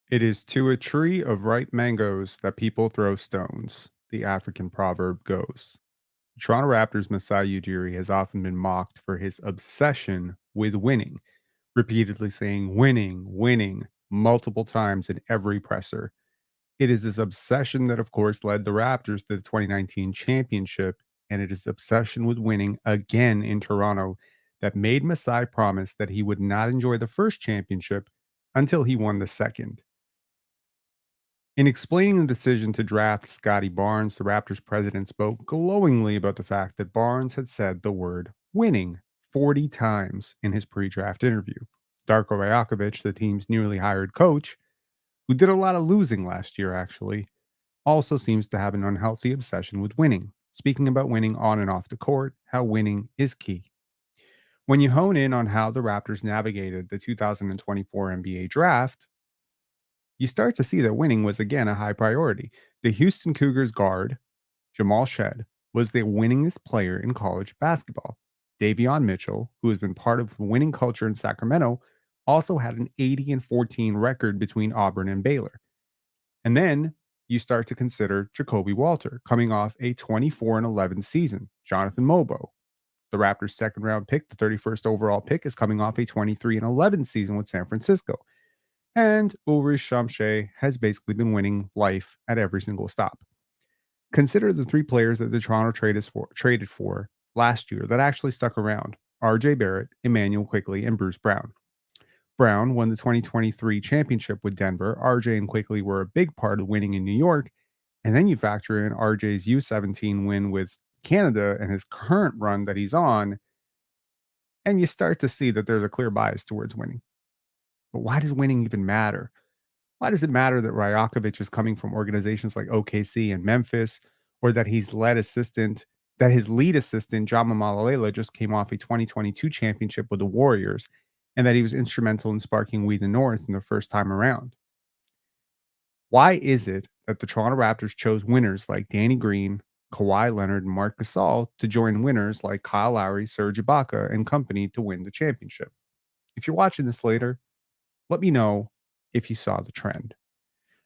It is to a tree of ripe mangoes that people throw stones, the African proverb goes. The Toronto Raptors Masai Ujiri has often been mocked for his obsession with winning, repeatedly saying winning, winning multiple times in every presser. It is this obsession that, of course, led the Raptors to the 2019 championship, and it is obsession with winning again in Toronto that made Masai promise that he would not enjoy the first championship until he won the second. In explaining the decision to draft Scotty Barnes, the Raptors president spoke glowingly about the fact that Barnes had said the word winning 40 times in his pre draft interview. Darko Rajakovic, the team's newly hired coach, who did a lot of losing last year actually, also seems to have an unhealthy obsession with winning, speaking about winning on and off the court, how winning is key. When you hone in on how the Raptors navigated the 2024 NBA draft, you start to see that winning was again a high priority. The Houston Cougars guard, Jamal Shed, was the winningest player in college basketball. Davion Mitchell, who has been part of the winning culture in Sacramento, also had an 80 and 14 record between Auburn and Baylor. And then you start to consider Jacoby Walter coming off a 24 and 11 season. Jonathan Mobo, the Raptors' second round pick, the 31st overall pick, is coming off a 23 and 11 season with San Francisco. And Ulrich Shamshay has basically been winning life at every single stop. Consider the three players that the Toronto traded for last year that actually stuck around: RJ Barrett, Emmanuel Quickley, and Bruce Brown. Brown won the 2023 championship with Denver. RJ and Quickley were a big part of winning in New York. And then you factor in RJ's U17 win with Canada and his current run that he's on, and you start to see that there's a clear bias towards winning. But why does winning even matter? Why does it matter that Rajakovic is coming from organizations like OKC and Memphis, or that his lead assistant, Jama Malalela, just came off a 2022 championship with the Warriors, and that he was instrumental in sparking We the North in the first time around? Why is it that the Toronto Raptors chose winners like Danny Green, Kawhi Leonard, and Marc Gasol to join winners like Kyle Lowry, Serge Ibaka, and company to win the championship? If you're watching this later, let me know if you saw the trend.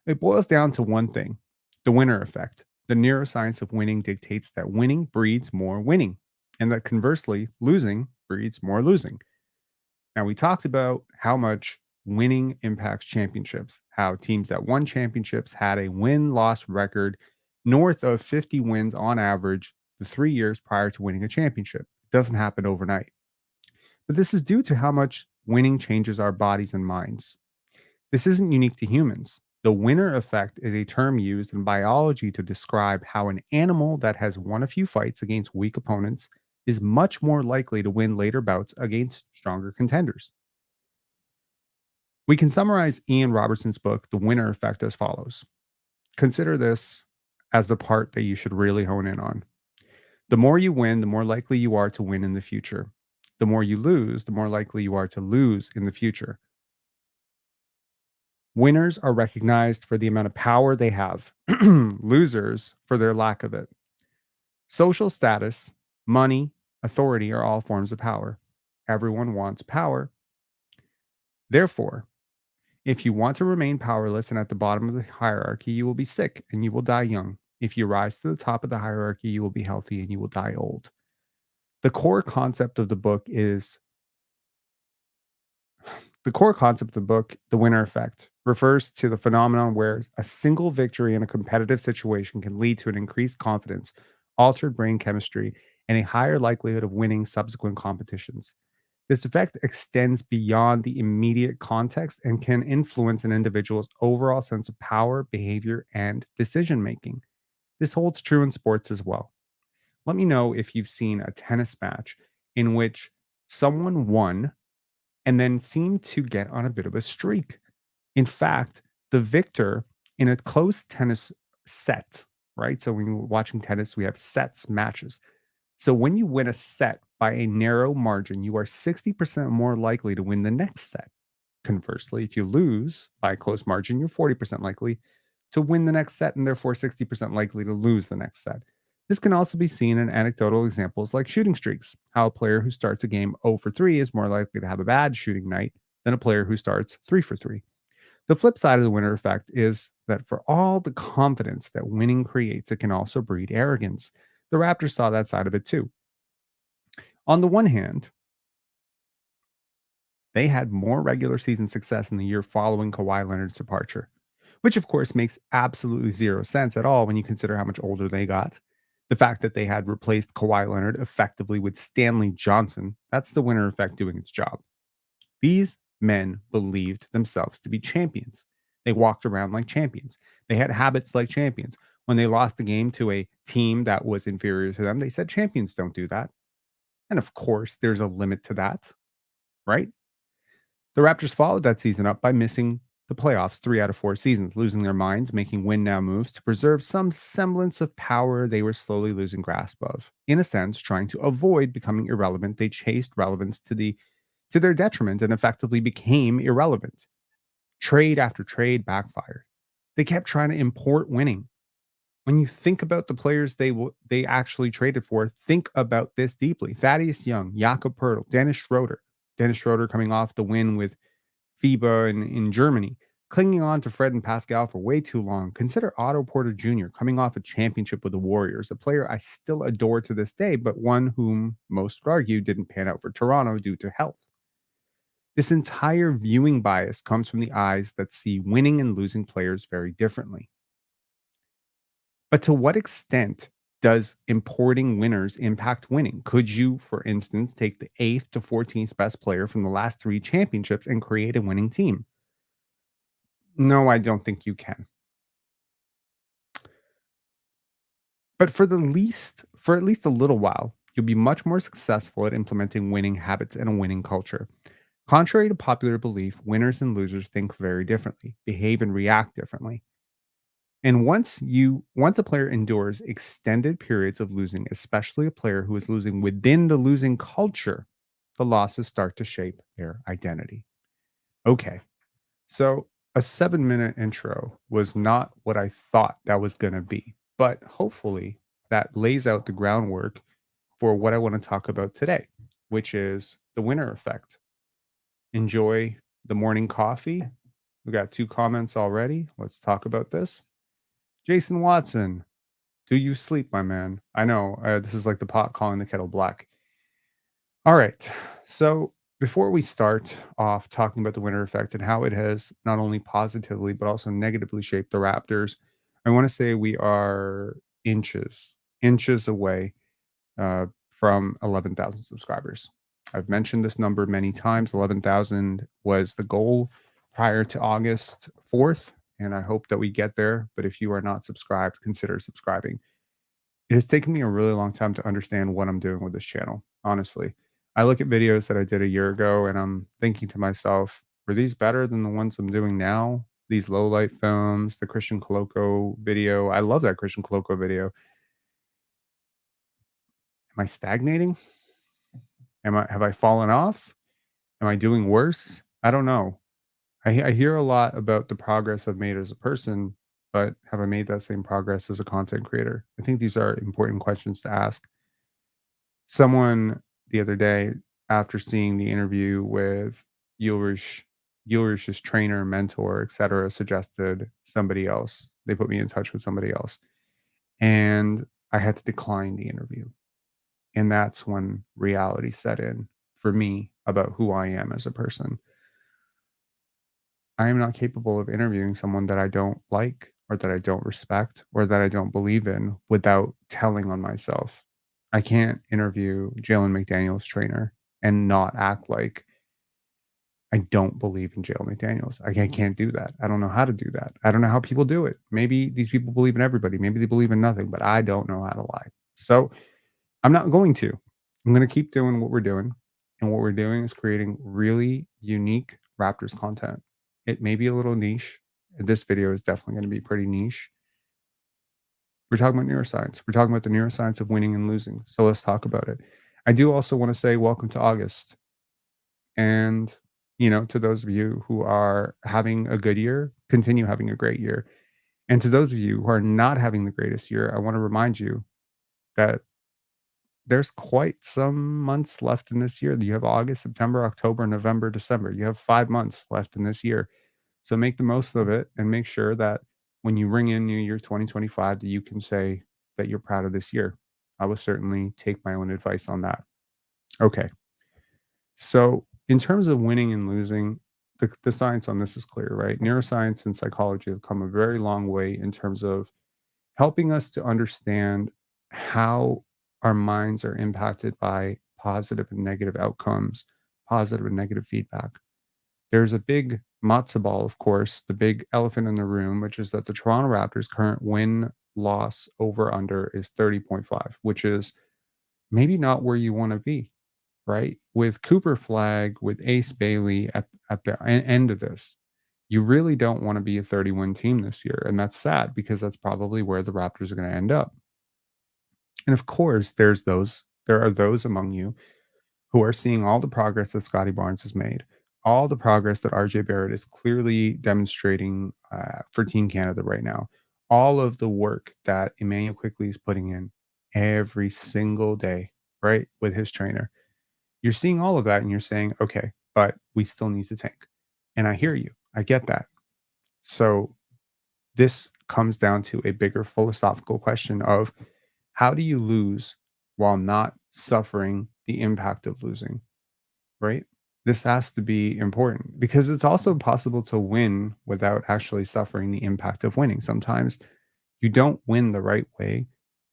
It boils down to one thing: the winner effect. The neuroscience of winning dictates that winning breeds more winning, and that conversely, losing breeds more losing. Now, we talked about how much winning impacts championships, how teams that won championships had a win loss record north of 50 wins on average the 3 years prior to winning a championship. It doesn't happen overnight. But this is due to how much winning changes our bodies and minds. This isn't unique to humans. The winner effect is a term used in biology to describe how an animal that has won a few fights against weak opponents is much more likely to win later bouts against stronger contenders. We can summarize Ian Robertson's book, The Winner Effect, as follows. Consider this as the part that you should really hone in on. The more you win, the more likely you are to win in the future. The more you lose, the more likely you are to lose in the future. Winners are recognized for the amount of power they have, losers for their lack of it. Social status, money, authority are all forms of power. Everyone wants power. Therefore, if you want to remain powerless and at the bottom of the hierarchy, you will be sick and you will die young. If you rise to the top of the hierarchy, you will be healthy and you will die old. The core concept of the book, The Winner Effect, refers to the phenomenon where a single victory in a competitive situation can lead to an increased confidence, altered brain chemistry, and a higher likelihood of winning subsequent competitions. This effect extends beyond the immediate context and can influence an individual's overall sense of power, behavior, and decision making. This holds true in sports as well. Let me know if you've seen a tennis match in which someone won and then seemed to get on a bit of a streak. In fact, the victor in a close tennis set, right? So when you're watching tennis, we have sets, matches. So when you win a set by a narrow margin, you are 60% more likely to win the next set. Conversely, if you lose by a close margin, you're 40% likely to win the next set and therefore 60% likely to lose the next set. This can also be seen in anecdotal examples like shooting streaks, how a player who starts a game 0 for 3 is more likely to have a bad shooting night than a player who starts 3 for 3. The flip side of the winner effect is that for all the confidence that winning creates, it can also breed arrogance. The Raptors saw that side of it too. On the one hand, they had more regular season success in the year following Kawhi Leonard's departure, which of course makes absolutely zero sense at all when you consider how much older they got. The fact that they had replaced Kawhi Leonard effectively with Stanley Johnson, that's the winner effect doing its job. These men believed themselves to be champions. They walked around like champions. They had habits like champions. When they lost the game to a team that was inferior to them, they said champions don't do that. And of course, there's a limit to that, right? The Raptors followed that season up by missing the playoffs 3 out of 4 seasons, losing their minds, making win now moves to preserve some semblance of power they were slowly losing grasp of. In a sense, trying to avoid becoming irrelevant, they chased relevance to their detriment and effectively became irrelevant. Trade after trade backfired. They kept trying to import winning. When you think about the players they actually traded for, think about this deeply. Thaddeus Young, Jakob Poeltl, Dennis Schroeder. Dennis Schroeder coming off the win with FIBA in Germany, clinging on to Fred and Pascal for way too long. Consider Otto Porter Jr. coming off a championship with the Warriors, a player I still adore to this day, but one whom most would argue didn't pan out for Toronto due to health. This entire viewing bias comes from the eyes that see winning and losing players very differently. But to what extent does importing winners impact winning? Could you, for instance, take the 8th to 14th best player from the last 3 championships and create a winning team? No, I don't think you can. But for at least a little while, you'll be much more successful at implementing winning habits and a winning culture. Contrary to popular belief, winners and losers think very differently, behave and react differently. And once a player endures extended periods of losing, especially a player who is losing within the losing culture, the losses start to shape their identity. Okay. So a 7-minute intro was not what I thought that was going to be, but hopefully that lays out the groundwork for what I want to talk about today, which is the winner effect. Enjoy the morning coffee. We got 2 comments already. Let's talk about this. Jason Watson, do you sleep, my man? I know this is like the pot calling the kettle black. All right. So before we start off talking about the winter effect and how it has not only positively but also negatively shaped the Raptors, I want to say we are inches away from 11,000 subscribers. I've mentioned this number many times. 11,000 was the goal prior to August 4th, and I hope that we get there. But if you are not subscribed, consider subscribing. It has taken me a really long time to understand what I'm doing with this channel, honestly. I look at videos that I did a year ago and I'm thinking to myself, were these better than the ones I'm doing now? These low light films, the Christian Coloco video. I love that Christian Coloco video. Am I stagnating? Have I fallen off? Am I doing worse? I don't know. I hear a lot about the progress I've made as a person, but have I made that same progress as a content creator? I think these are important questions to ask. Someone the other day, after seeing the interview with Ulrich, Ulrich's trainer, mentor, etc., suggested somebody else. They put me in touch with somebody else, and I had to decline the interview. And that's when reality set in for me about who I am as a person. I am not capable of interviewing someone that I don't like or that I don't respect or that I don't believe in without telling on myself. I can't interview Jalen McDaniels' trainer and not act like I don't believe in Jalen McDaniels. I can't do that. I don't know how to do that. I don't know how people do it. Maybe these people believe in everybody. Maybe they believe in nothing, but I don't know how to lie. So I'm not going to. I'm going to keep doing what we're doing. And what we're doing is creating really unique Raptors content. It may be a little niche. This video is definitely going to be pretty niche. We're talking about neuroscience. We're talking about the neuroscience of winning and losing. So let's talk about it. I do also want to say welcome to August. And, to those of you who are having a good year, continue having a great year. And to those of you who are not having the greatest year, I want to remind you that there's quite some months left in this year. You have August, September, October, November, December. You have 5 months left in this year. So make the most of it and make sure that when you ring in New Year 2025, that you can say that you're proud of this year. I will certainly take my own advice on that. Okay. So, in terms of winning and losing, the science on this is clear, right? Neuroscience and psychology have come a very long way in terms of helping us to understand how our minds are impacted by positive and negative outcomes, positive and negative feedback. There's a big matzo ball, of course, the big elephant in the room, which is that the Toronto Raptors' current win loss over under is 30.5, which is maybe not where you want to be, right? With Cooper Flag, with Ace Bailey at the end of this, you really don't want to be a 30-win team this year. And that's sad because that's probably where the Raptors are going to end up. And of course, there are those among you who are seeing all the progress that Scotty Barnes has made, all the progress that RJ Barrett is clearly demonstrating for Team Canada right now, all of the work that Emmanuel Quickly is putting in every single day, right, with his trainer. You're seeing all of that and you're saying, okay, but we still need to tank. And I hear you. I get that. So this comes down to a bigger philosophical question of how do you lose while not suffering the impact of losing, right? This has to be important because it's also possible to win without actually suffering the impact of winning. Sometimes you don't win the right way.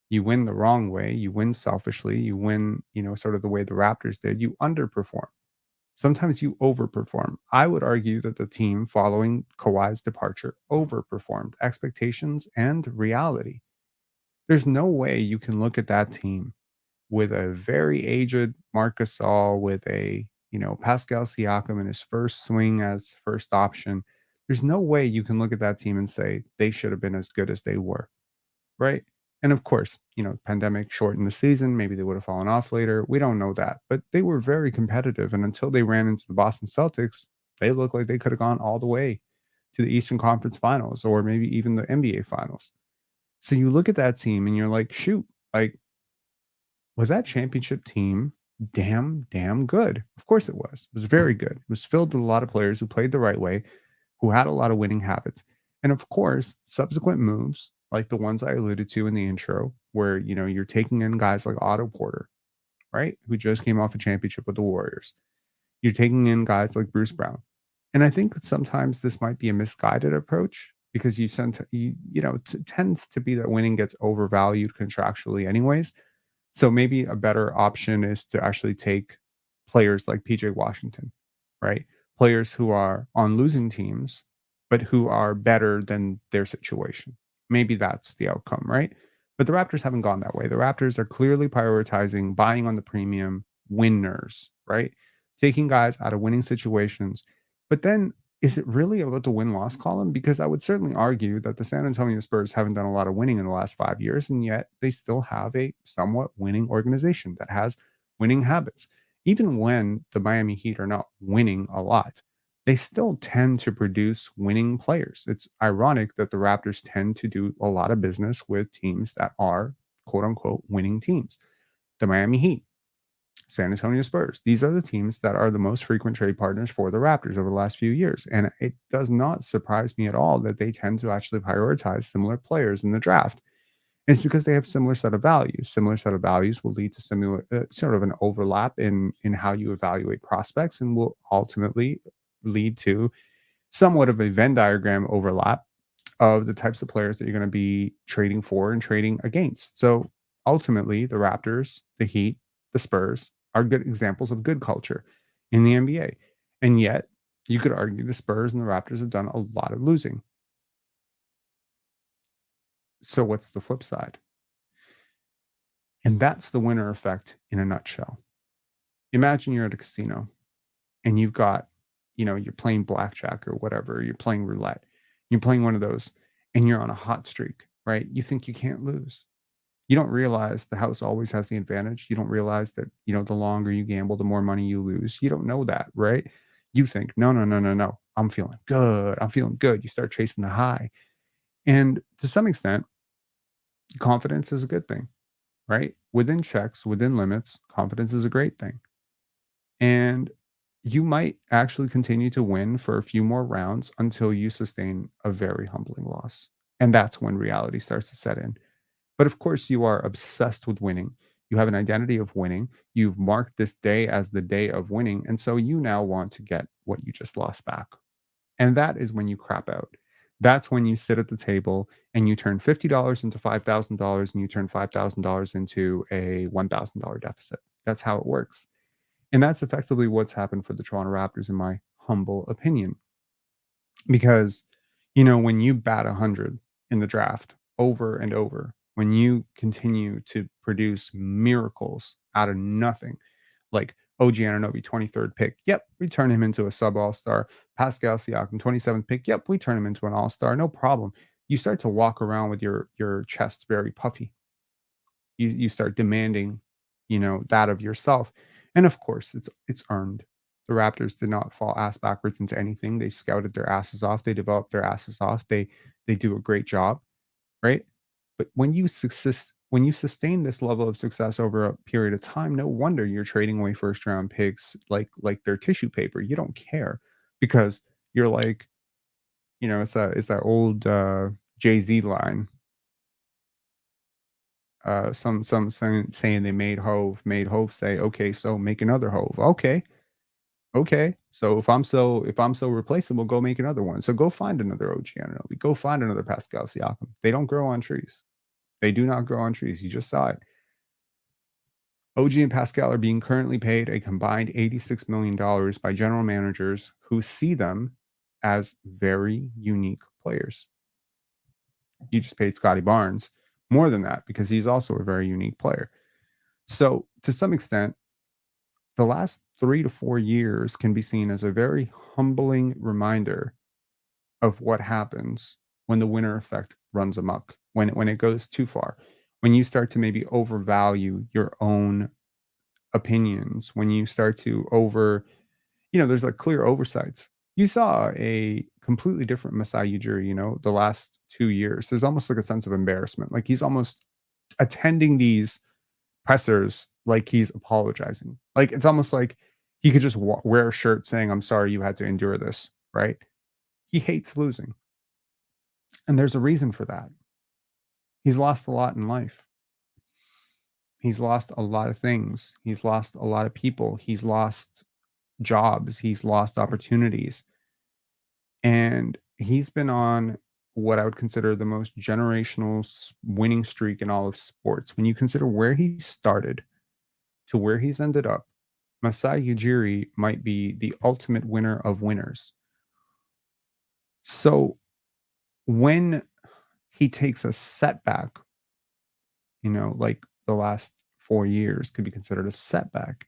You win the wrong way. You win selfishly. You win, sort of the way the Raptors did. You underperform. Sometimes you overperform. I would argue that the team following Kawhi's departure overperformed expectations and reality. There's no way you can look at that team with a very aged Marc Gasol, with a Pascal Siakam in his first swing as first option. There's no way you can look at that team and say they should have been as good as they were, right? And of course, pandemic shortened the season. Maybe they would have fallen off later. We don't know that, but they were very competitive. And until they ran into the Boston Celtics, they looked like they could have gone all the way to the Eastern Conference Finals or maybe even the NBA Finals. So you look at that team and you're like, shoot, like, was that championship team damn good? Of course it was. It was very good. It was filled with a lot of players who played the right way, who had a lot of winning habits. And of course, subsequent moves, like the ones I alluded to in the intro, where you're taking in guys like Otto Porter, right? Who just came off a championship with the Warriors. You're taking in guys like Bruce Brown. And I think that sometimes this might be a misguided approach because tends to be that winning gets overvalued contractually anyways, so maybe a better option is to actually take players like PJ Washington, right? Players who are on losing teams, but who are better than their situation. Maybe that's the outcome, right? But the Raptors haven't gone that way. The Raptors are clearly prioritizing buying on the premium winners, right? Taking guys out of winning situations. But then is it really about the win loss column? Because I would certainly argue that the San Antonio Spurs haven't done a lot of winning in the last 5 years, and yet they still have a somewhat winning organization that has winning habits. Even when the Miami Heat are not winning a lot, they still tend to produce winning players. It's ironic that the Raptors tend to do a lot of business with teams that are quote unquote winning teams. The Miami Heat, San Antonio Spurs. These are the teams that are the most frequent trade partners for the Raptors over the last few years. And it does not surprise me at all that they tend to actually prioritize similar players in the draft. And it's because they have similar set of values. Similar set of values will lead to similar sort of an overlap in how you evaluate prospects and will ultimately lead to somewhat of a Venn diagram overlap of the types of players that you're going to be trading for and trading against. So ultimately, the Raptors, the Heat, the Spurs are good examples of good culture in the NBA. And yet, you could argue the Spurs and the Raptors have done a lot of losing. So what's the flip side? And that's the winner effect in a nutshell. Imagine you're at a casino and you've got, you're playing blackjack or whatever, you're playing roulette, you're playing one of those, and you're on a hot streak, right? You think you can't lose. You don't realize the house always has the advantage. You don't realize that, the longer you gamble, the more money you lose. You don't know that, right? You think, no, no, no, no, no. I'm feeling good. I'm feeling good. You start chasing the high. And to some extent, confidence is a good thing, right? Within checks, within limits, confidence is a great thing. And You might actually continue to win for a few more rounds until you sustain a very humbling loss. And that's when reality starts to set in. But of course, you are obsessed with winning. You have an identity of winning. You've marked this day as the day of winning. And so you now want to get what you just lost back. And that is when you crap out. That's when you sit at the table and you turn $50 into $5,000 and you turn $5,000 into a $1,000 deficit. That's how it works. And that's effectively what's happened for the Toronto Raptors, in my humble opinion. Because, when you bat 100 in the draft over and over, when you continue to produce miracles out of nothing, like OG Anunoby, 23rd pick. Yep, we turn him into a sub all star. Pascal Siakam, 27th pick. Yep, we turn him into an all star. No problem. You start to walk around with your chest very puffy. You start demanding, that of yourself. And of course, it's earned. The Raptors did not fall ass backwards into anything. They scouted their asses off. They developed their asses off. They do a great job, right? But when you sustain this level of success over a period of time, no wonder you're trading away first round picks like they're tissue paper. You don't care because you're like, it's that old Jay-Z line. Some saying they made Hove say, okay, so make another Hove. Okay. Okay. So if I'm so replaceable, go make another one. So go find another OG Anunoby. Go find another Pascal Siakam. They don't grow on trees. They do not grow on trees. You just saw it. OG and Pascal are being currently paid a combined $86 million by general managers who see them as very unique players. You just paid Scotty Barnes more than that because he's also a very unique player. So, to some extent, the last 3 to 4 years can be seen as a very humbling reminder of what happens when the winner effect runs amok, when it goes too far, when you start to maybe overvalue your own opinions, when you start to there's like clear oversights. You saw a completely different Masai Ujiri, the last 2 years. There's almost like a sense of embarrassment. Like he's almost attending these pressers like he's apologizing. Like it's almost like he could just wear a shirt saying, "I'm sorry you had to endure this," right? He hates losing. And there's a reason for that. He's lost a lot in life. He's lost a lot of things. He's lost a lot of people. He's lost jobs. He's lost opportunities. And he's been on what I would consider the most generational winning streak in all of sports. When you consider where he started to where he's ended up, Masai Ujiri might be the ultimate winner of winners. So when he takes a setback, like the last 4 years could be considered a setback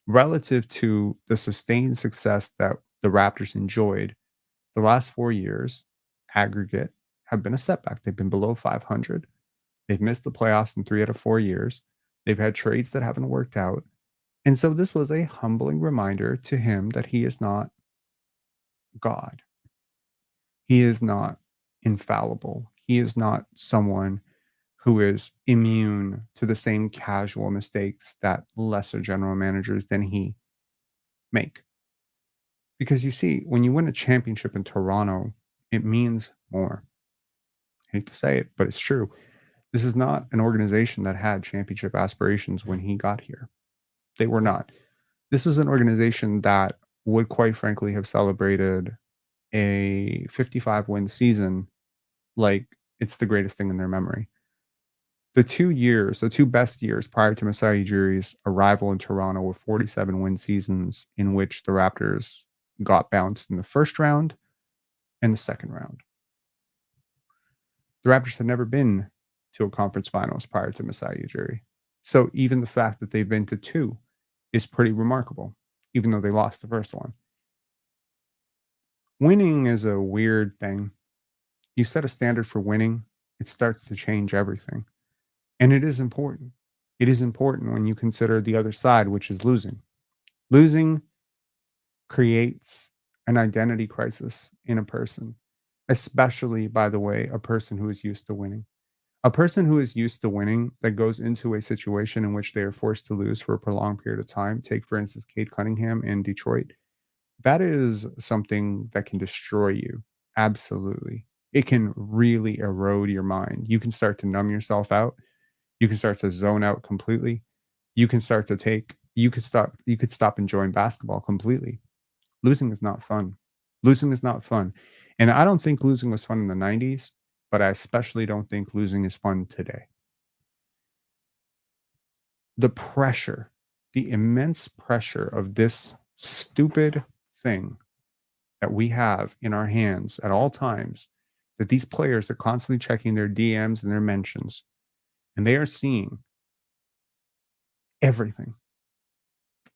relative to the sustained success that the Raptors enjoyed. The last 4 years, aggregate, have been a setback. They've been below 500. They've missed the playoffs in 3 out of 4 years. They've had trades that haven't worked out. And so this was a humbling reminder to him that he is not God. He is not infallible. He is not someone who is immune to the same casual mistakes that lesser general managers than he make. Because you see, when you win a championship in Toronto, it means more. I hate to say it, but it's true. This is not an organization that had championship aspirations when he got here. They were not. This was an organization that would, quite frankly, have celebrated a 55 win season like it's the greatest thing in their memory. The two best years prior to Masai Ujiri's arrival in Toronto were 47 win seasons in which the Raptors got bounced in the first round and the second round. The Raptors had never been to a conference finals prior to Masai Ujiri. So even the fact that they've been to two is pretty remarkable, even though they lost the first one. Winning is a weird thing. You set a standard for winning, it starts to change everything. And it is important. It is important when you consider the other side, which is losing. Losing creates an identity crisis in a person, especially, by the way, a person who is used to winning. A person who is used to winning that goes into a situation in which they are forced to lose for a prolonged period of time. Take, for instance, Cade Cunningham in Detroit. That is something that can destroy you. Absolutely. It can really erode your mind. You can start to numb yourself out. You can start to zone out completely. You can start to take you could stop enjoying basketball completely. Losing is not fun. Losing is not fun. And I don't think losing was fun in the 90s, but I especially don't think losing is fun today. The pressure, the immense pressure of this stupid thing that we have in our hands at all times, that these players are constantly checking their DMs and their mentions, and they are seeing everything.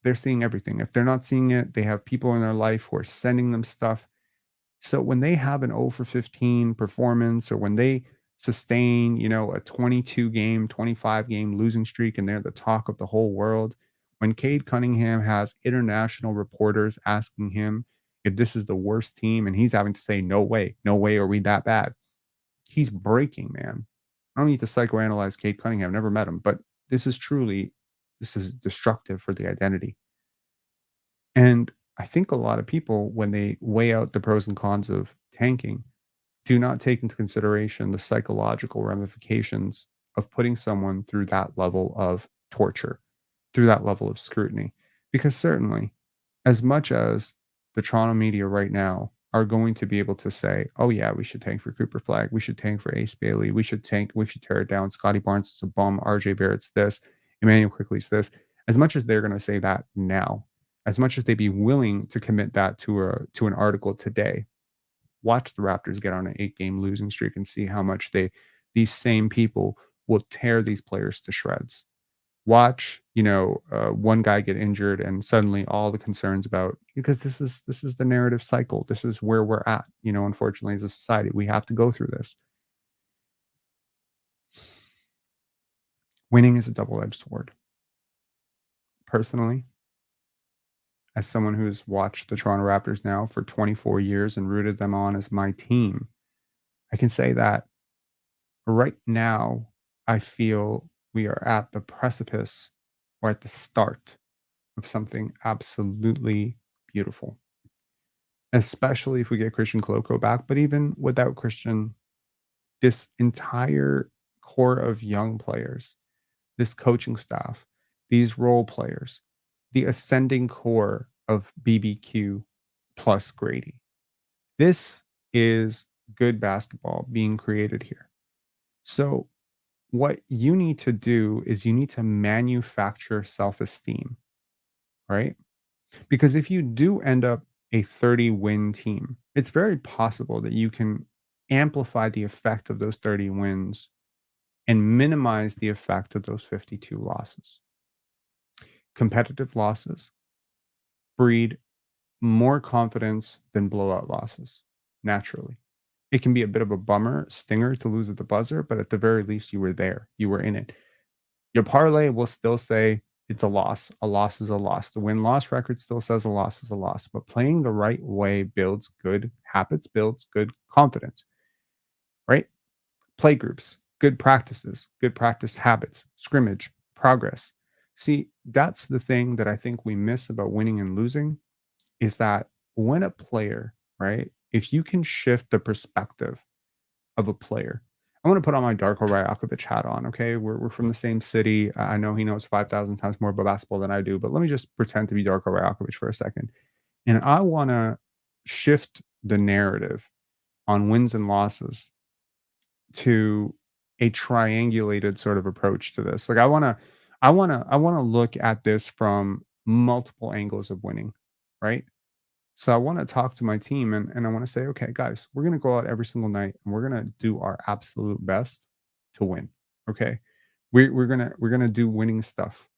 They're seeing everything. If they're not seeing it, they have people in their life who are sending them stuff. So when they have an 0 for 15 performance, or when they sustain, a 22 game, 25 game losing streak, and they're the talk of the whole world, when Cade Cunningham has international reporters asking him if this is the worst team, and he's having to say, no way are we that bad. He's breaking, man. I don't need to psychoanalyze Cade Cunningham. Never met him, but this is destructive for the identity. And I think a lot of people, when they weigh out the pros and cons of tanking, do not take into consideration the psychological ramifications of putting someone through that level of torture, through that level of scrutiny. Because certainly, as much as the Toronto media right now are going to be able to say, oh, yeah, we should tank for Cooper Flag, we should tank for Ace Bailey, we should tear it down. Scotty Barnes is a bum, RJ Barrett's this, Emmanuel Quickly's this. As much as they're going to say that now, as much as they'd be willing to commit that to an article today, watch the Raptors get on an 8-game losing streak and see how much these same people will tear these players to shreds. Watch, one guy get injured, and suddenly all the concerns about, because this is the narrative cycle. This is where we're at. Unfortunately, as a society, we have to go through this. Winning is a double-edged sword. Personally, as someone who's watched the Toronto Raptors now for 24 years and rooted them on as my team, I can say that right now, I feel we are at the precipice, or at the start of something absolutely beautiful, especially if we get Christian Koloko back. But even without Christian, this entire core of young players, this coaching staff, these role players, the ascending core of BBQ plus Grady. This is good basketball being created here. So, what you need to do is you need to manufacture self-esteem, right? Because if you do end up a 30 win team, it's very possible that you can amplify the effect of those 30 wins and minimize the effect of those 52 losses. Competitive losses breed more confidence than blowout losses, naturally. It can be a bit of a bummer, stinger to lose at the buzzer, but at the very least, you were there. You were in it. Your parlay will still say it's a loss. A loss is a loss. The win-loss record still says a loss is a loss, but playing the right way builds good habits, builds good confidence, right? Play groups, good practice habits, scrimmage, progress. See, that's the thing that I think we miss about winning and losing, is that when a player, right, if you can shift the perspective of a player. I want to put on my Darko Rajakovic hat on. Okay, we're from the same city. I know he knows 5,000 times more about basketball than I do, but let me just pretend to be Darko Rajakovic for a second. And I want to shift the narrative on wins and losses to a triangulated sort of approach to this. Like I want to look at this from multiple angles of winning, right? So I want to talk to my team, and I want to say, okay, guys, we're going to go out every single night and we're going to do our absolute best to win. Okay. We're gonna do winning stuff.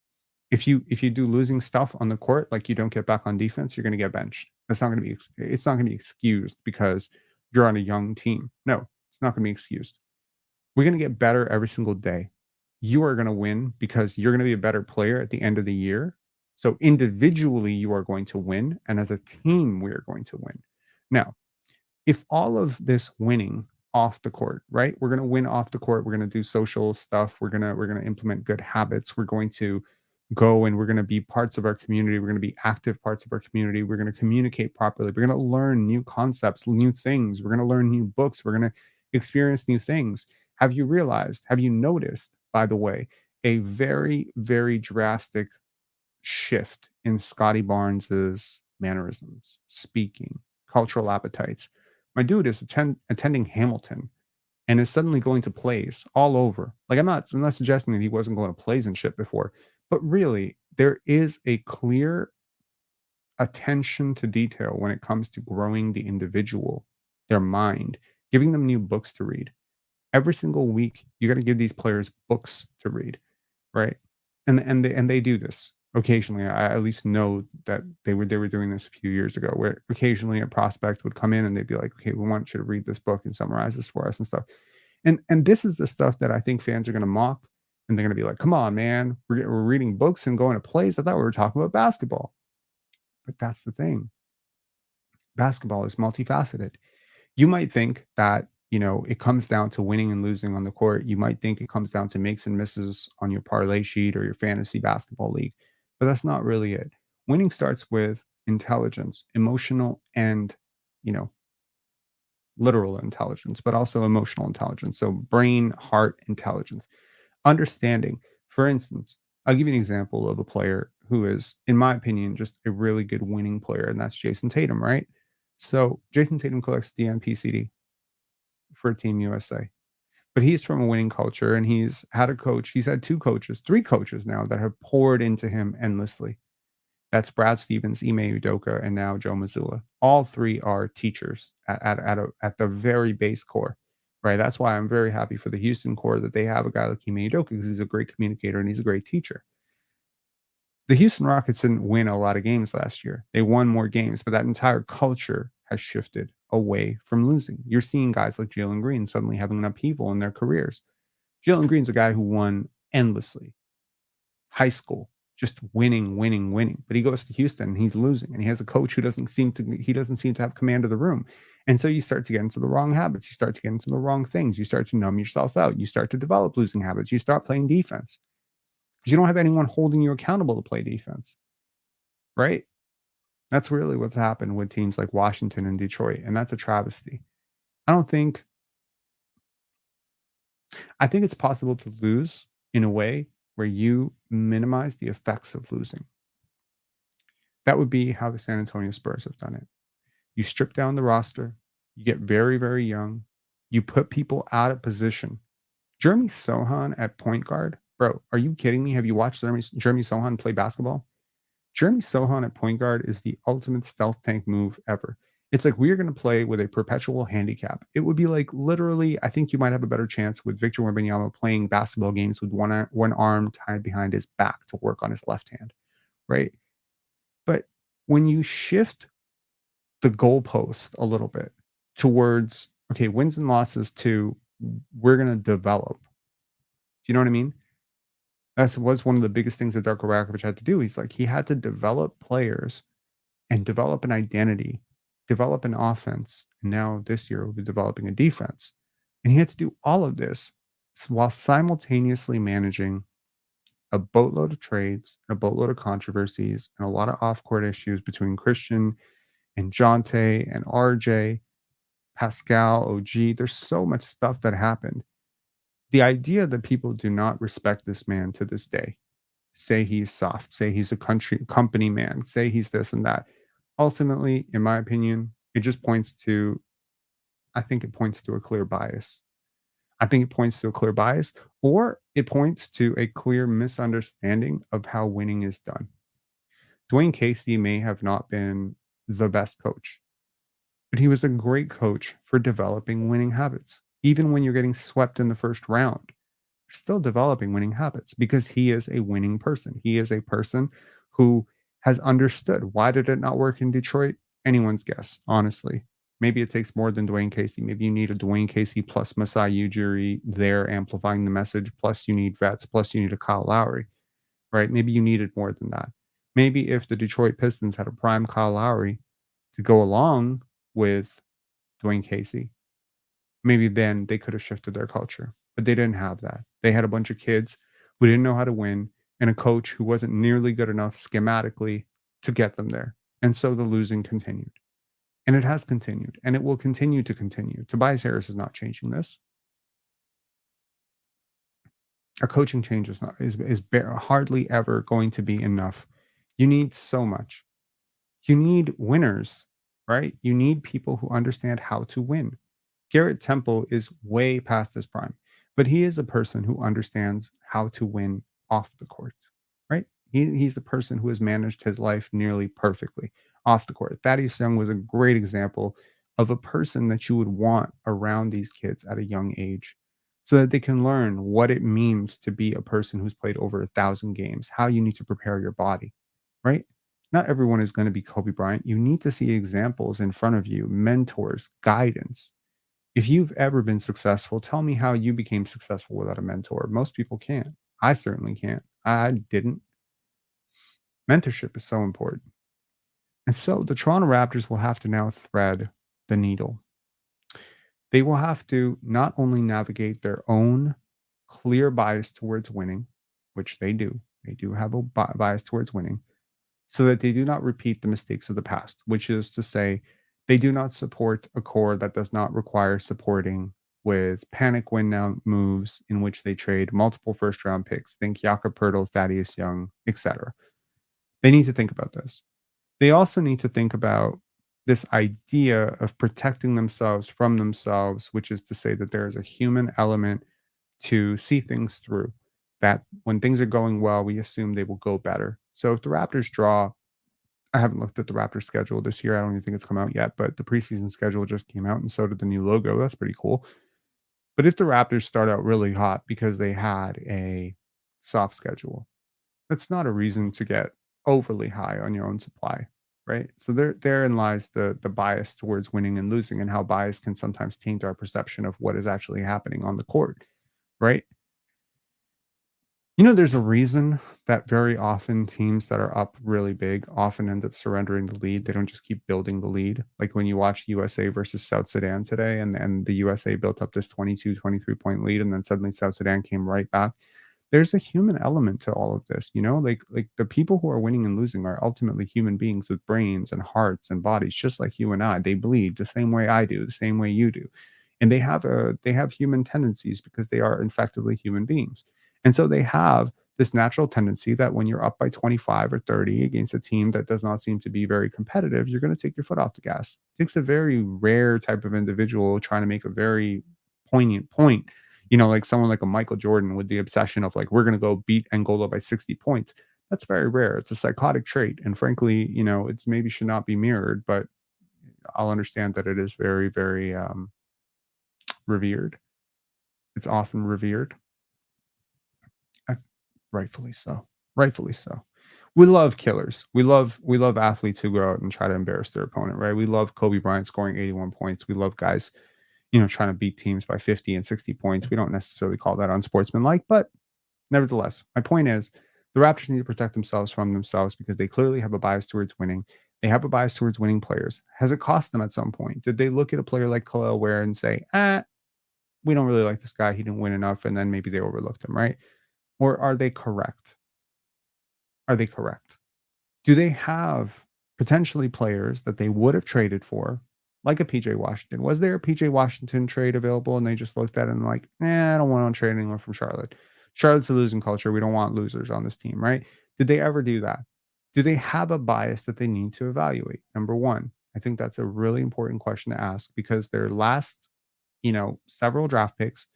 If you do losing stuff on the court, like you don't get back on defense, you're gonna get benched. That's not gonna be it's not gonna be excused because you're on a young team. No, it's not gonna be excused. We're gonna get better every single day. You are gonna win because you're gonna be a better player at the end of the year. So individually, you are going to win, and as a team, we are going to win. Now, if all of this winning off the court, right? We're going to win off the court. We're going to do social stuff. We're going to implement good habits. We're going to go and we're going to be parts of our community. We're going to be active parts of our community. We're going to communicate properly. We're going to learn new concepts, new things. We're going to learn new books. We're going to experience new things. Have you realized, have you noticed, by the way, a very, very drastic shift in Scotty Barnes's mannerisms, speaking, cultural appetites? My dude is attending Hamilton and is suddenly going to plays all over. Like I'm not suggesting that he wasn't going to plays and shit before, but really there is a clear attention to detail when it comes to growing the individual, their mind, giving them new books to read. Every single week, you got to give these players books to read, right? And they do this occasionally. I at least know that they were doing this a few years ago, where occasionally a prospect would come in and they'd be like, "Okay, we want you to read this book and summarize this for us and stuff." And this is the stuff that I think fans are going to mock, and they're going to be like, "Come on, man, we're reading books and going to plays. I thought we were talking about basketball." But that's the thing. Basketball is multifaceted. You might think that, it comes down to winning and losing on the court. You might think it comes down to makes and misses on your parlay sheet or your fantasy basketball league, but that's not really it. Winning starts with intelligence, emotional and, you know, literal intelligence, but also emotional intelligence. So brain, heart intelligence, understanding. For instance, I'll give you an example of a player who is, in my opinion, just a really good winning player, and that's Jason Tatum, right? So Jason Tatum collects DNP for Team USA. But he's from a winning culture and he's had a coach. He's had two coaches, three coaches now that have poured into him endlessly. That's Brad Stevens, Ime Udoka, and now Joe Mazzulla. All three are teachers at the very base core, right? That's why I'm very happy for the Houston core that they have a guy like Ime Udoka because he's a great communicator and he's a great teacher. The Houston Rockets didn't win a lot of games last year. They won more games, but that entire culture has shifted away from losing. You're seeing guys like Jalen Green suddenly having an upheaval in their careers. Jalen Green's a guy who won endlessly. High school, just winning, winning, winning. But he goes to Houston and he's losing. And he has a coach who doesn't seem to have command of the room. And so you start to get into the wrong habits. You start to get into the wrong things. You start to numb yourself out. You start to develop losing habits. You start playing defense because you don't have anyone holding you accountable to play defense, right? That's really what's happened with teams like Washington and Detroit. And that's a travesty. I don't think I think it's possible to lose in a way where you minimize the effects of losing. That would be how the San Antonio Spurs have done it. You strip down the roster, you get very, very young, you put people out of position. Jeremy Sohan at point guard, bro, are you kidding me? Have you watched Jeremy Sohan play basketball? Jeremy Sohan at point guard is the ultimate stealth tank move ever. It's like we're going to play with a perpetual handicap. It would be like literally, I think you might have a better chance with Victor Wembanyama playing basketball games with one arm tied behind his back to work on his left hand, right? But when you shift the goalpost a little bit towards, okay, wins and losses to we're going to develop. Do you know what I mean? That was one of the biggest things that Darko Rakovic had to do. He's like, he had to develop players and develop an identity, develop an offense. And now this year we'll be developing a defense. And he had to do all of this while simultaneously managing a boatload of trades, a boatload of controversies, and a lot of off-court issues between Christian and Jonte and RJ, Pascal, OG. There's so much stuff that happened. The idea that people do not respect this man to this day, say he's soft, say he's a company man, say he's this and that. Ultimately, in my opinion, it just points to, I think it points to a clear bias. I think it points to a clear bias, or it points to a clear misunderstanding of how winning is done. Dwayne Casey may have not been the best coach, but he was a great coach for developing winning habits. Even when you're getting swept in the first round, you're still developing winning habits because he is a winning person. He is a person who has understood. Why did it not work in Detroit? Anyone's guess, honestly. Maybe it takes more than Dwayne Casey. Maybe you need a Dwayne Casey plus Masai Ujiri there amplifying the message, plus you need vets, plus you need a Kyle Lowry, right? Maybe you needed more than that. Maybe if the Detroit Pistons had a prime Kyle Lowry to go along with Dwayne Casey, maybe then they could have shifted their culture. But they didn't have that. They had a bunch of kids who didn't know how to win. and a coach who wasn't nearly good enough schematically to get them there. And so the losing continued. And it has continued, and it will continue to continue. Tobias Harris is not changing this. A coaching change is not hardly ever going to be enough. You need so much. You need winners, right? You need people who understand how to win. Garrett Temple is way past his prime, but he is a person who understands how to win off the court, right? He's a person who has managed his life nearly perfectly off the court. Thaddeus Young was a great example of a person that you would want around these kids at a young age so that they can learn what it means to be a person who's played over 1,000 games, how you need to prepare your body, right? Not everyone is going to be Kobe Bryant. You need to see examples in front of you, mentors, guidance. If you've ever been successful, tell me how you became successful without a mentor. Most people can't. I certainly can't. I didn't. Mentorship is so important. And so the Toronto Raptors will have to now thread the needle. They will have to not only navigate their own clear bias towards winning, which they do have a bias towards winning, so that they do not repeat the mistakes of the past, which is to say, they do not support a core that does not require supporting with panic win now moves in which they trade multiple first round picks. Think Jakob Pertl, Thaddeus Young, etc. They need to think about this. They also need to think about this idea of protecting themselves from themselves, which is to say that there is a human element to see things through. That when things are going well, we assume they will go better. So if the Raptors draw, I haven't looked at the Raptors schedule this year. I don't even think it's come out yet, but the preseason schedule just came out and so did the new logo. That's pretty cool. But if the Raptors start out really hot because they had a soft schedule, that's not a reason to get overly high on your own supply, right? So therein lies the bias towards winning and losing, and how bias can sometimes taint our perception of what is actually happening on the court, right? You know, there's a reason that very often teams that are up really big often end up surrendering the lead. They don't just keep building the lead. Like when you watch USA versus South Sudan today, and the USA built up this 22, 23 point lead, and then suddenly South Sudan came right back. There's a human element to all of this, you know, like the people who are winning and losing are ultimately human beings with brains and hearts and bodies, just like you and I. They bleed the same way I do, the same way you do. And they have human tendencies because they are effectively human beings. And so they have this natural tendency that when you're up by 25 or 30 against a team that does not seem to be very competitive, you're going to take your foot off the gas. It takes a very rare type of individual trying to make a very poignant point, you know, like someone like a Michael Jordan with the obsession of like, we're going to go beat Angola by 60 points. That's very rare. It's a psychotic trait. And frankly, you know, it's maybe should not be mirrored, but I'll understand that it is very, very revered. It's often revered. I Rightfully so. Rightfully so. We love killers. We love athletes who go out and try to embarrass their opponent, right? We love Kobe Bryant scoring 81 points. We love guys, you know, trying to beat teams by 50 and 60 points. We don't necessarily call that unsportsmanlike, but nevertheless, my point is the Raptors need to protect themselves from themselves because they clearly have a bias towards winning. They have a bias towards winning players. Has it cost them at some point? Did they look at a player like Khalil Ware and say, we don't really like this guy. He didn't win enough. And then maybe they overlooked him, right? Or are they correct? Are they correct? Do they have potentially players that they would have traded for, like a PJ Washington? Was there a PJ Washington trade available and they just looked at it and like, I don't want to trade anyone from Charlotte. Charlotte's a losing culture. We don't want losers on this team, right? Did they ever do that? Do they have a bias that they need to evaluate? Number one, I think that's a really important question to ask because their last, you know, several draft picks,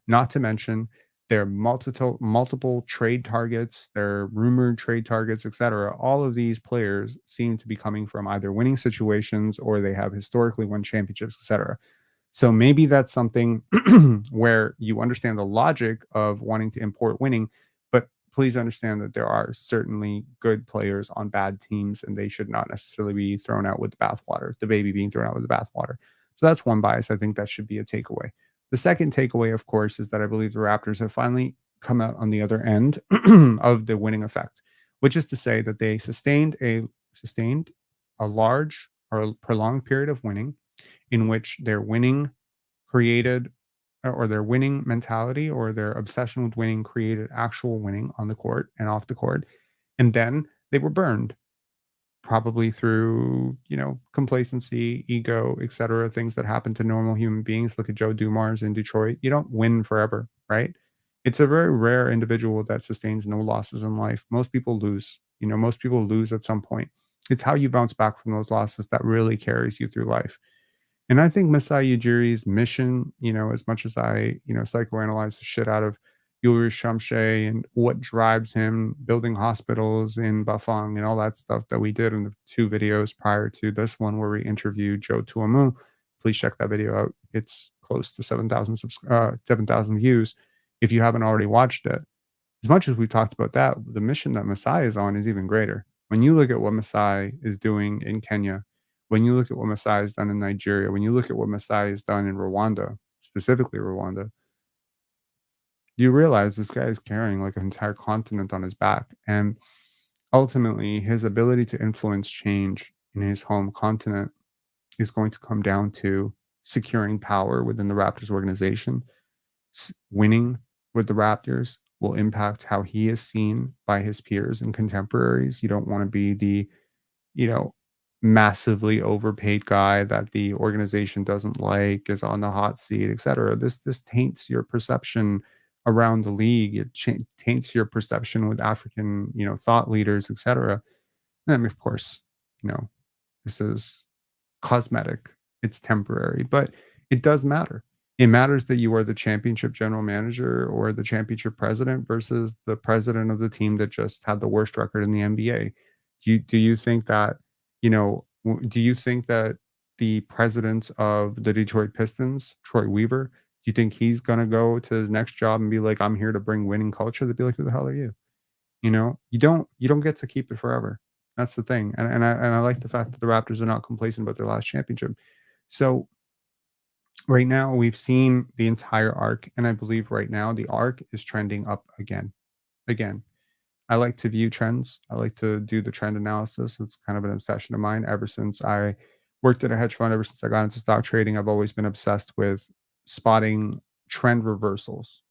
not to mention their multiple trade targets, their rumored trade targets, etc. All of these players seem to be coming from either winning situations or they have historically won championships, etc. So maybe that's something where you understand the logic of wanting to import winning, but please understand that there are certainly good players on bad teams and they should not necessarily be thrown out with the bathwater, the baby being thrown out with the bathwater. So that's one bias. I think that should be a takeaway. The second takeaway, of course, is that I believe the Raptors have finally come out on the other end of the winning effect, which is to say that they sustained a large or prolonged period of winning in which their winning created or their winning mentality or their obsession with winning created actual winning on the court and off the court. And then they were burned probably through, complacency, ego, et cetera, things that happen to normal human beings. Look at Joe Dumars in Detroit. You don't win forever, right? It's a very rare individual that sustains no losses in life. Most people lose. Most people lose at some point. It's how you bounce back from those losses that really carries you through life. And I think Masai Ujiri's mission, as much as I, psychoanalyze the shit out of Ulrich Shamshay and what drives him building hospitals in Bafang and all that stuff that we did in the two videos prior to this one where we interviewed Joe Tuamu. Please check that video out. It's close to 7,000 views. If you haven't already watched it, as much as we talked about that, the mission that Masai is on is even greater. When you look at what Masai is doing in Kenya, when you look at what Masai has done in Nigeria, when you look at what Masai has done in Rwanda, specifically Rwanda, you realize this guy is carrying like an entire continent on his back. And ultimately, his ability to influence change in his home continent is going to come down to securing power within the Raptors organization. Winning with the Raptors will impact how he is seen by his peers and contemporaries. You don't want to be the, you know, massively overpaid guy that the organization doesn't like, is on the hot seat, etc. This taints your perception around the league. It taints your perception with African, thought leaders, etc. And of course, you know, this is cosmetic, it's temporary, but it does matter. It matters that you are the championship general manager or the championship president versus the president of the team that just had the worst record in the NBA. Do you think that, do you think that the president of the Detroit Pistons, Troy Weaver, do you think he's going to go to his next job and be like, I'm here to bring winning culture? They'd be like, who the hell are you? You don't get to keep it forever. That's the thing. And I like the fact that the Raptors are not complacent about their last championship. So right now we've seen the entire arc, and I believe right now the arc is trending up again. Again. I like to view trends. I like to do the trend analysis. It's kind of an obsession of mine ever since I worked at a hedge fund, ever since I got into stock trading. I've always been obsessed with spotting trend reversals.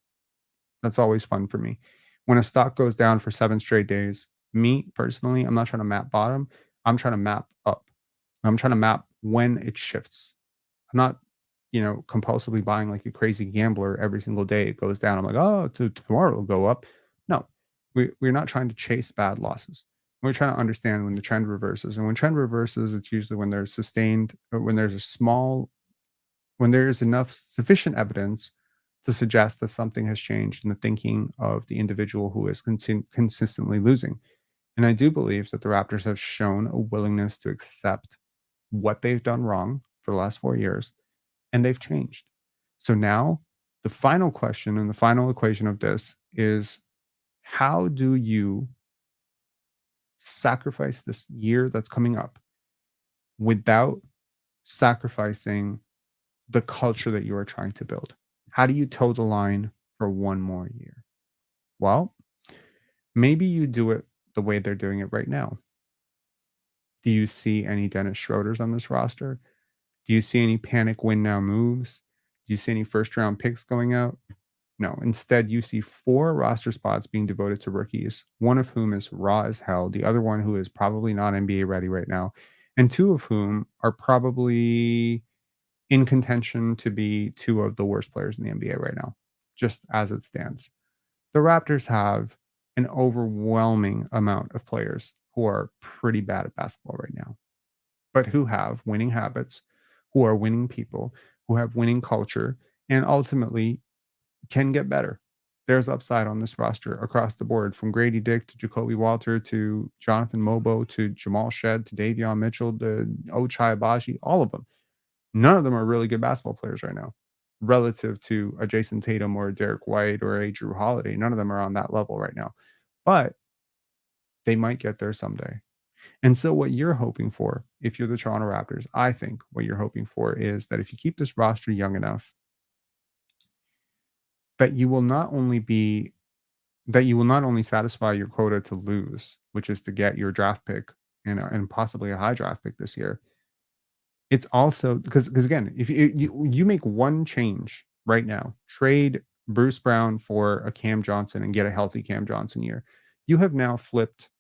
That's always fun for me. When a stock goes down for 7 straight days, me personally, I'm not trying to map bottom. I'm trying to map up. I'm trying to map when it shifts. I'm not, compulsively buying like a crazy gambler every single day it goes down. I'm like, oh, tomorrow it'll go up. No, we're not trying to chase bad losses. We're trying to understand when the trend reverses. And when trend reverses, it's usually when there's sustained, or when there is enough sufficient evidence to suggest that something has changed in the thinking of the individual who is consistently losing. And I do believe that the Raptors have shown a willingness to accept what they've done wrong for the last 4 years, and they've changed. So now the final question and the final equation of this is, how do you sacrifice this year that's coming up without sacrificing the culture that you are trying to build? How do you toe the line for one more year? Well, maybe you do it the way they're doing it right now. Do you see any Dennis Schroeders on this roster? Do you see any panic win now moves? Do you see any first round picks going out? No. Instead, you see 4 roster spots being devoted to rookies, one of whom is raw as hell, the other one who is probably not NBA ready right now, and 2 of whom are probably in contention to be 2 of the worst players in the NBA right now, just as it stands. The Raptors have an overwhelming amount of players who are pretty bad at basketball right now, but who have winning habits, who are winning people, who have winning culture, and ultimately can get better. There's upside on this roster across the board, from Grady Dick to Jacoby Walter to Jonathan Mobo to Jamal Shed to Davion Mitchell to Ochai Abaji, all of them. None of them are really good basketball players right now relative to a Jason Tatum or a Derek White or a Drew Holiday. None of them are on that level right now, but they might get there someday. And so what you're hoping for, if you're the Toronto Raptors, I think what you're hoping for is that if you keep this roster young enough, that you will not only be that you will not only satisfy your quota to lose, which is to get your draft pick and possibly a high draft pick this year. It's also because again, if you make one change right now. Trade Bruce Brown for a Cam Johnson and get a healthy Cam Johnson year. You have now flipped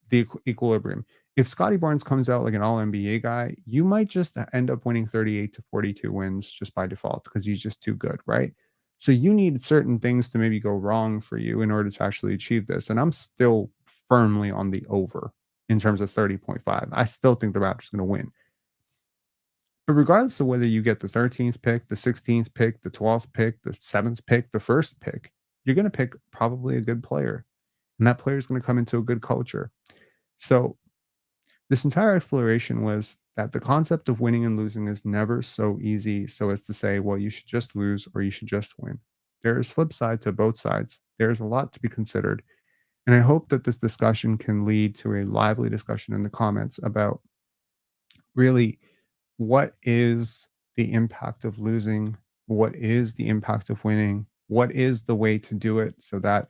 the equilibrium. If Scotty Barnes comes out like an all NBA guy, you might just end up winning 38 to 42 wins just by default because he's just too good, right? So you need certain things to maybe go wrong for you in order to actually achieve this. And I'm still firmly on the over in terms of 30.5. I still think the Raptors are going to win. But regardless of whether you get the 13th pick, the 16th pick, the 12th pick, the 7th pick, the first pick, you're going to pick probably a good player. And that player is going to come into a good culture. So this entire exploration was that the concept of winning and losing is never so easy so as to say, well, you should just lose or you should just win. There is flip side to both sides. There's a lot to be considered. And I hope that this discussion can lead to a lively discussion in the comments about really what is the impact of losing? What is the impact of winning? What is the way to do it so that,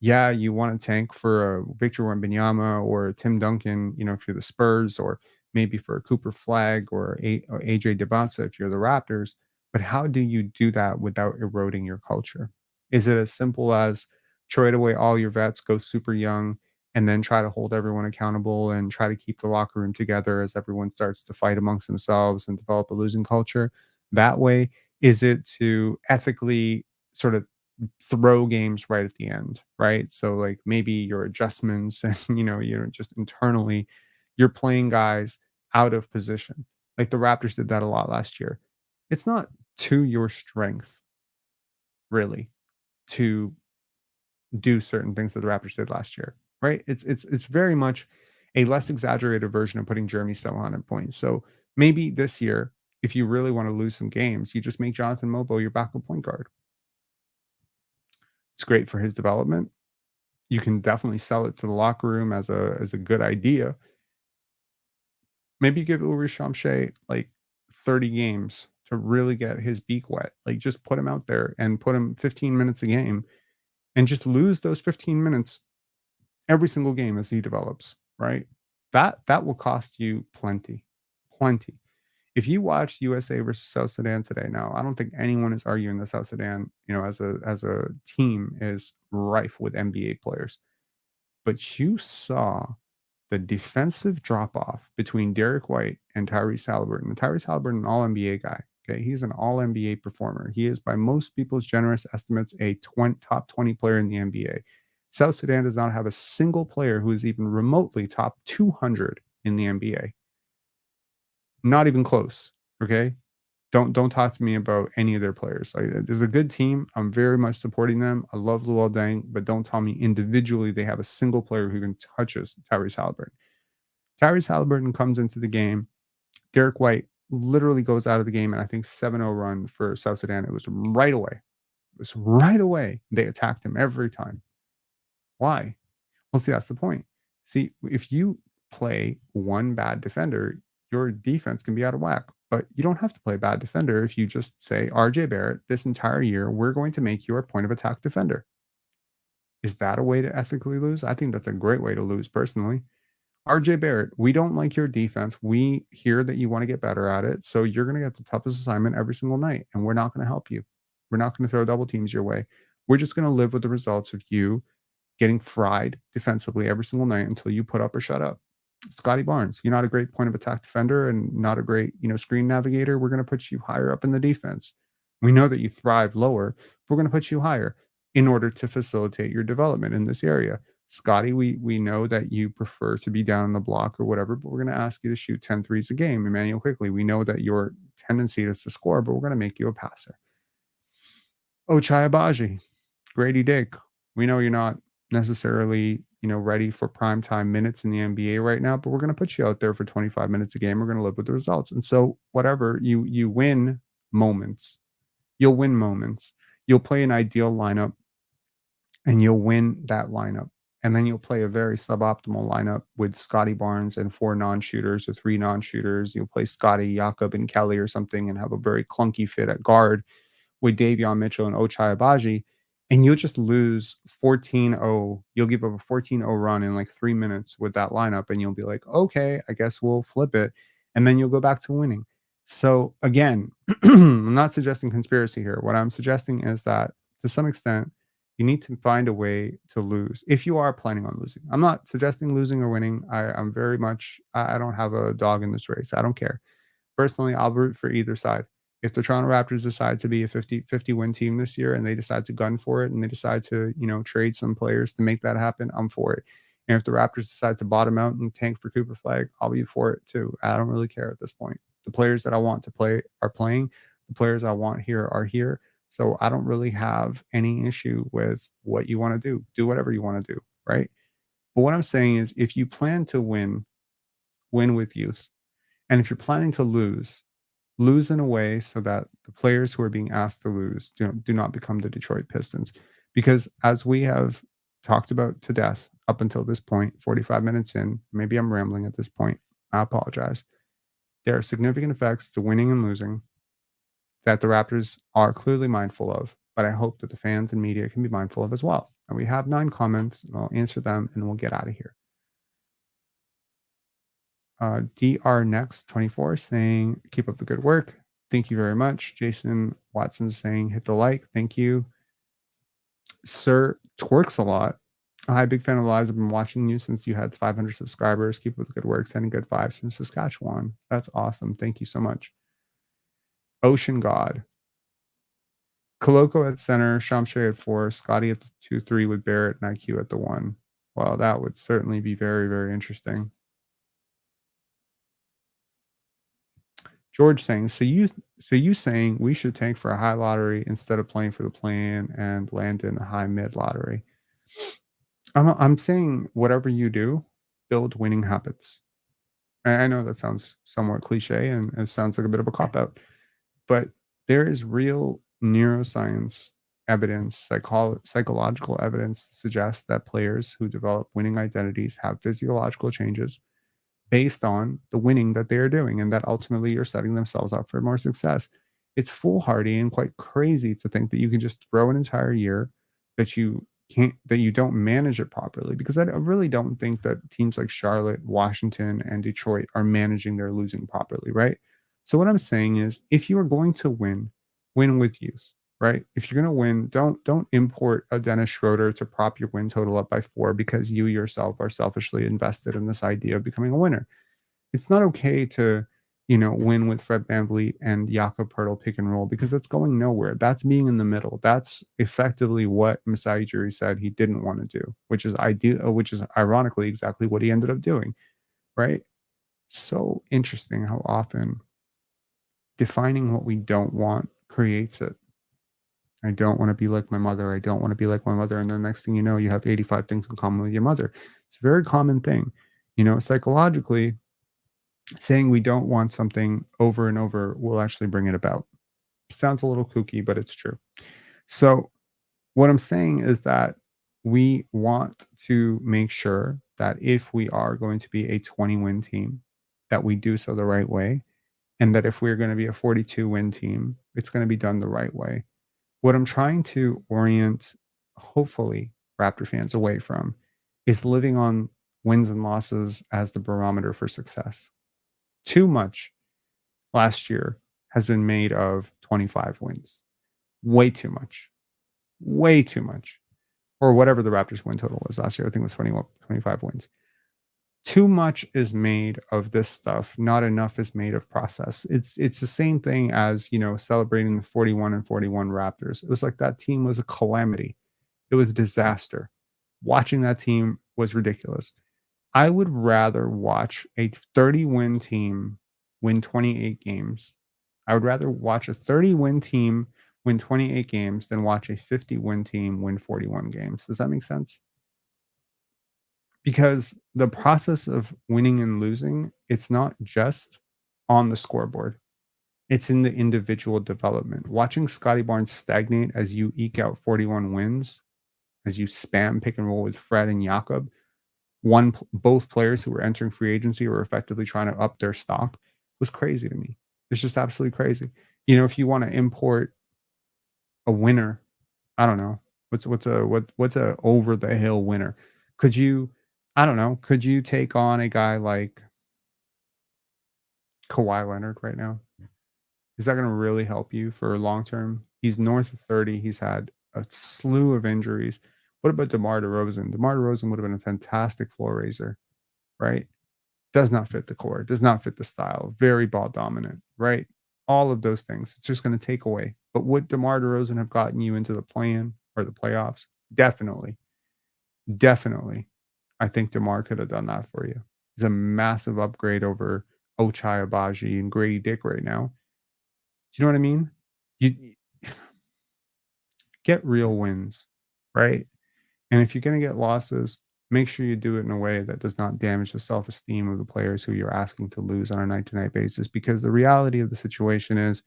yeah, you want to tank for a Victor Wembanyama or a Tim Duncan, if you're the Spurs, or maybe for a Cooper Flag or AJ Debonsa if you're the Raptors. But how do you do that without eroding your culture? Is it as simple as trade away all your vets, go super young, and then try to hold everyone accountable and try to keep the locker room together as everyone starts to fight amongst themselves and develop a losing culture that way? Is it to ethically sort of throw games right at the end, right? So like maybe your adjustments and you're just internally you're playing guys out of position. Like the Raptors did that a lot last year. It's not to your strength really to do certain things that the Raptors did last year, right? It's very much a less exaggerated version of putting Jeremy Sohan in points. So maybe this year, if you really want to lose some games, you just make Jonathan Mobo your backup point guard. It's great for his development. You can definitely sell it to the locker room as a good idea. Maybe give Ulrich Shamshay like 30 games to really get his beak wet. Like just put him out there and put him 15 minutes a game and just lose those 15 minutes every single game as he develops, right? That will cost you plenty. Plenty. If you watch USA versus South Sudan today, now I don't think anyone is arguing that South Sudan, as a team is rife with NBA players. But you saw the defensive drop off between Derek White and Tyrese Halliburton. And Tyrese Halliburton, an all NBA guy. Okay. He's an all NBA performer. He is, by most people's generous estimates, a top 20 player in the NBA. South Sudan does not have a single player who is even remotely top 200 in the NBA. Not even close. Okay. Don't talk to me about any of their players. Like, there's a good team. I'm very much supporting them. I love Luol Deng, but don't tell me individually they have a single player who can touches Tyrese Halliburton. Tyrese Halliburton comes into the game. Derek White literally goes out of the game, and I think 7-0 run for South Sudan. It was right away. It was right away. They attacked him every time. Why? Well, see, that's the point. See, if you play one bad defender, your defense can be out of whack. But you don't have to play a bad defender if you just say, RJ Barrett, this entire year, we're going to make you our point of attack defender. Is that a way to ethically lose? I think that's a great way to lose personally. RJ Barrett, we don't like your defense. We hear that you want to get better at it. So you're going to get the toughest assignment every single night, and we're not going to help you. We're not going to throw double teams your way. We're just going to live with the results of you getting fried defensively every single night until you put up or shut up. Scotty Barnes, you're not a great point of attack defender and not a great, screen navigator. We're going to put you higher up in the defense. We know that you thrive lower, but we're going to put you higher in order to facilitate your development in this area. Scotty, we know that you prefer to be down on the block or whatever, but we're going to ask you to shoot 10 threes a game. Emmanuel Quickly, we know that your tendency is to score, but we're going to make you a passer. Ochai Agbaji, Grady Dick, we know you're not necessarily, ready for primetime minutes in the NBA right now, but we're going to put you out there for 25 minutes a game. We're going to live with the results. And so whatever, you win moments. You'll win moments. You'll play an ideal lineup and you'll win that lineup. And then you'll play a very suboptimal lineup with Scotty Barnes and 4 non-shooters or 3 non-shooters. You'll play Scotty, Jakob, and Kelly or something and have a very clunky fit at guard with Davion Mitchell and Ochai Agbaji, and you'll just lose 14-0. You'll give up a 14-0 run in like 3 minutes with that lineup, and you'll be like, okay, I guess we'll flip it. And then you'll go back to winning. So again, I'm not suggesting conspiracy here. What I'm suggesting is that to some extent, you need to find a way to lose if you are planning on losing. I'm not suggesting losing or winning. I'm very much, I don't have a dog in this race. I don't care. Personally, I'll root for either side. If the Toronto Raptors decide to be a 50-50 win team this year and they decide to gun for it and they decide to, trade some players to make that happen, I'm for it. And if the Raptors decide to bottom out and tank for Cooper Flag, I'll be for it too. I don't really care at this point. The players that I want to play are playing. The players I want here are here. So I don't really have any issue with what you want to do. Do whatever you want to do, right? But what I'm saying is if you plan to win, win with youth. And if you're planning to lose in a way so that the players who are being asked to lose do not become the Detroit Pistons. Because as we have talked about to death up until this point, 45 minutes in, maybe I'm rambling at this point. I apologize. There are significant effects to winning and losing that the Raptors are clearly mindful of, but I hope that the fans and media can be mindful of as well. And we have 9 comments, and I'll answer them and we'll get out of here. DR Next 24 saying, keep up the good work. Thank you very much. Jason Watson saying, hit the like. Thank you. Sir Twerks a lot. Hi, big fan of the lives. I've been watching you since you had 500 subscribers. Keep up the good work. Sending good vibes from Saskatchewan. That's awesome. Thank you so much. Ocean God. Koloko at center, Shamshay at 4, Scotty at the 2-3 with Barrett and IQ at the 1. Well, that would certainly be very, very interesting. George saying, so you saying we should tank for a high lottery instead of playing for the play-in and land in a high mid lottery. I'm saying whatever you do, build winning habits. I know that sounds somewhat cliche and it sounds like a bit of a cop out, but there is real neuroscience evidence, psychological evidence to suggest that players who develop winning identities have physiological changes based on the winning that they are doing and that ultimately you're setting themselves up for more success. It's foolhardy and quite crazy to think that you can just throw an entire year that you don't manage it properly because I really don't think that teams like Charlotte, Washington, and Detroit are managing their losing properly, right? So what I'm saying is if you are going to win, win with youth, right? If you're going to win, don't import a Dennis Schroeder to prop your win total up by 4 because you yourself are selfishly invested in this idea of becoming a winner. It's not okay to, win with Fred VanVleet and Jakob Pertl pick and roll because that's going nowhere. That's being in the middle. That's effectively what Masai Ujiri said he didn't want to do, which is ideal, which is ironically exactly what he ended up doing, right? So interesting how often defining what we don't want creates it. I don't want to be like my mother. I don't want to be like my mother. And the next thing you know, you have 85 things in common with your mother. It's a very common thing. Psychologically, saying we don't want something over and over will actually bring it about. Sounds a little kooky, but it's true. So, what I'm saying is that we want to make sure that if we are going to be a 20-win team, that we do so the right way. And that if we're going to be a 42-win team, it's going to be done the right way. What I'm trying to orient, hopefully, Raptor fans away from is living on wins and losses as the barometer for success. Too much last year has been made of 25 wins. Way too much. Way too much. Or whatever the Raptors win total was last year. I think it was 25 wins. Too much is made of this stuff. Not enough is made of process. It's the same thing as, celebrating the 41 and 41 Raptors. It was like that team was a calamity. It was a disaster. Watching that team was ridiculous. I would rather watch a 30-win team win 28 games. I would rather watch a 30-win team win 28 games than watch a 50-win team win 41 games. Does that make sense? Because the process of winning and losing, it's not just on the scoreboard. It's in the individual development. Watching Scotty Barnes stagnate as you eke out 41 wins, as you spam pick and roll with Fred and Jakob, both players who were entering free agency were effectively trying to up their stock, was crazy to me. It's just absolutely crazy. If you want to import a winner, I don't know what's a over the hill winner. Could you, I don't know, could you take on a guy like Kawhi Leonard right now? Is that gonna really help you for long term? He's north of 30, he's had a slew of injuries. What about DeMar DeRozan? DeMar DeRozan would have been a fantastic floor raiser, right? Does not fit the core, does not fit the style, very ball dominant, right? All of those things. It's just gonna take away. But would DeMar DeRozan have gotten you into the play-in or the playoffs? Definitely. Definitely. I think DeMar could have done that for you. He's a massive upgrade over Ochai Agbaji and Grady Dick right now. Do you know what I mean? You get real wins, right? And if you're going to get losses, make sure you do it in a way that does not damage the self esteem of the players who you're asking to lose on a night to night basis. Because the reality of the situation is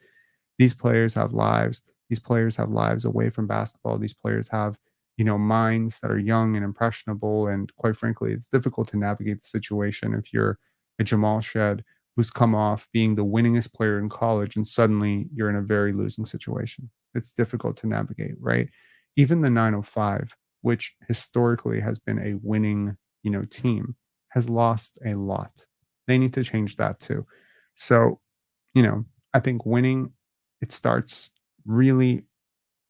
these players have lives. These players have lives away from basketball. These players have, minds that are young and impressionable. And quite frankly, it's difficult to navigate the situation if you're a Jamal Shed who's come off being the winningest player in college and suddenly you're in a very losing situation. It's difficult to navigate, right? Even the 905, which historically has been a winning, team, has lost a lot. They need to change that too. So, you know, I think winning, it starts really,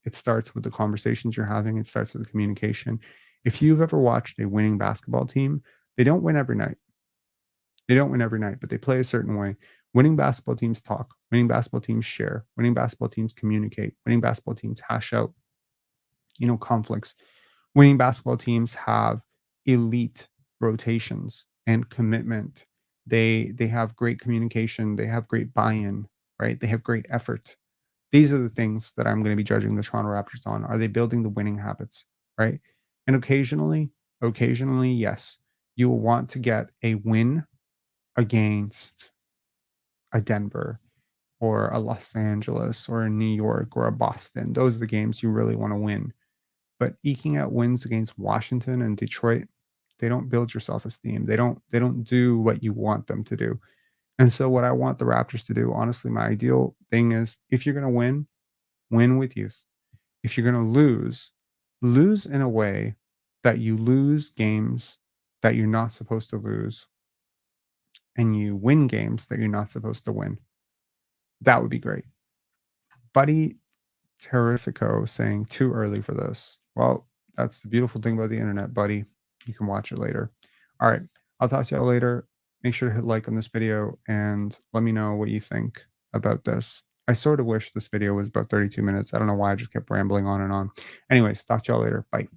it starts with the conversations you're having. It starts with the communication. If you've ever watched a winning basketball team, they don't win every night. They don't win every night, but they play a certain way. Winning basketball teams talk. Winning basketball teams share. Winning basketball teams communicate. Winning basketball teams hash out, conflicts. Winning basketball teams have elite rotations and commitment. They have great communication. They have great buy-in, right? They have great effort. These are the things that I'm going to be judging the Toronto Raptors on. Are they building the winning habits, right? And occasionally, yes, you will want to get a win against a Denver or a Los Angeles or a New York or a Boston. Those are the games you really want to win. But eking out wins against Washington and Detroit, they don't build your self-esteem. They don't do what you want them to do. And so what I want the Raptors to do, honestly, my ideal thing is if you're going to win, win with youth. If you're going to lose, lose in a way that you lose games that you're not supposed to lose and you win games that you're not supposed to win. That would be great. Buddy Terrifico saying too early for this. Well, that's the beautiful thing about the internet, buddy. You can watch it later. All right. I'll talk to y'all later. Make sure to hit like on this video and let me know what you think about this. I sort of wish this video was about 32 minutes. I don't know why I just kept rambling on and on. Anyways, talk to y'all later. Bye.